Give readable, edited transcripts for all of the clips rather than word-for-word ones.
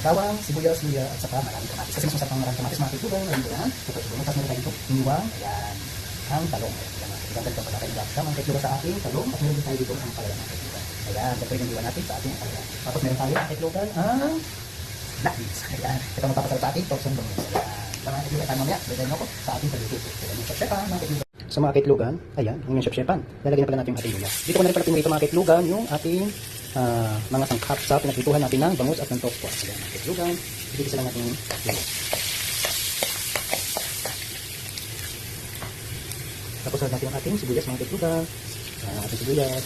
bawang, sibuyas, luya, at saka maraming kamatis. Kasi mas masarap ang maraming kamatis, mga kaibigan. Ngayon yan, ito sibuyas. Tapos meron tayo dito, niwang, ayan, ang talong. Ayan, mga kaibigan, ganito pala kayo sa mga kaibigan sa ating talong. At meron din tayo dito ang palaya, mga kaibigan. Ayan, ito yung iwan natin sa ating palaya. Tapos meron tayo ang kaibigan, ang black beans. Ayan, ito ang mapapasarap sa ating toksong bangus. Ayan, mga kaibigan, tayo mamaya, bigyan nyo ko sa ating paluto. Ayan, yung chef-chefan, mga kaibigan. Sa mga kaitlugan, ayan, yung chef-chefan. Lalagyan na pala natin yung ating luya. Dito ko na rin pala pinrito mga kaitlugan, yung ating mga sangkap sa pinagprituhan natin ng bangus at ng tokwa. Ayan, mga kaitlugan. Ibigisa lang natin yung luya. Tapos natin ang ating sibuyas, mga kaitlugan. Ayan, ang ating sibuyas.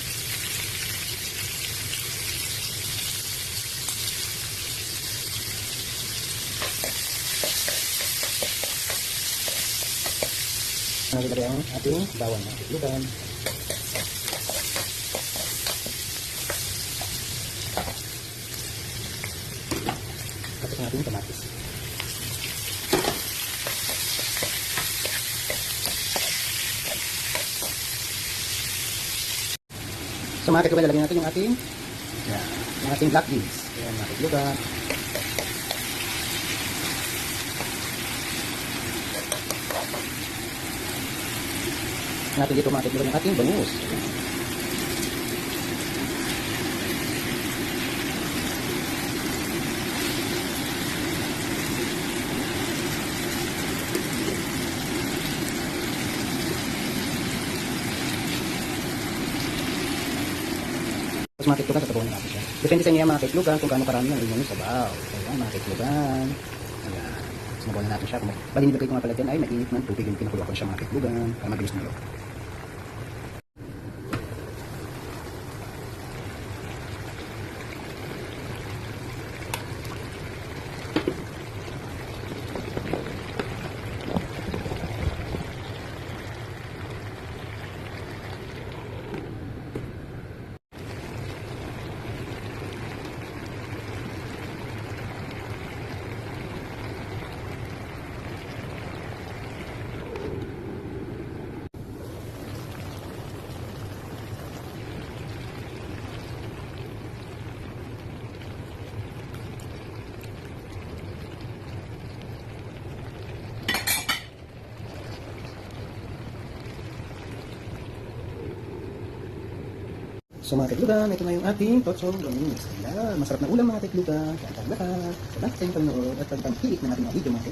Nalagay ang ating bawang, mga kaitlugan. Tapos ang ating kamatis. So mga kaitlugan, lalagyan natin yung ating black beans. Ayan, mga kaitlugan. Natin dito mga kaitlugan yung ating bangus. Tapos mga kaitlugan, sasabawan natin siya. Depende sa inyo mga kaitlugan kung gaano karami ang inyong sabaw. Ayan mga kaitlugan. Ayan. Sabawan na natin siya. Bali nilagay ko nga pala dyan ay mainit ng tubig yung pinakulo ko siya mga kaitlugan para mabilis na loob. So mga kaitlugan, ito na yung ating totsong bangus. Ayan, masarap na ulam mga kaitlugan. Kaya tayo lahat. Salamat sa inyong panonood at pagpangkilik na natin mga video mga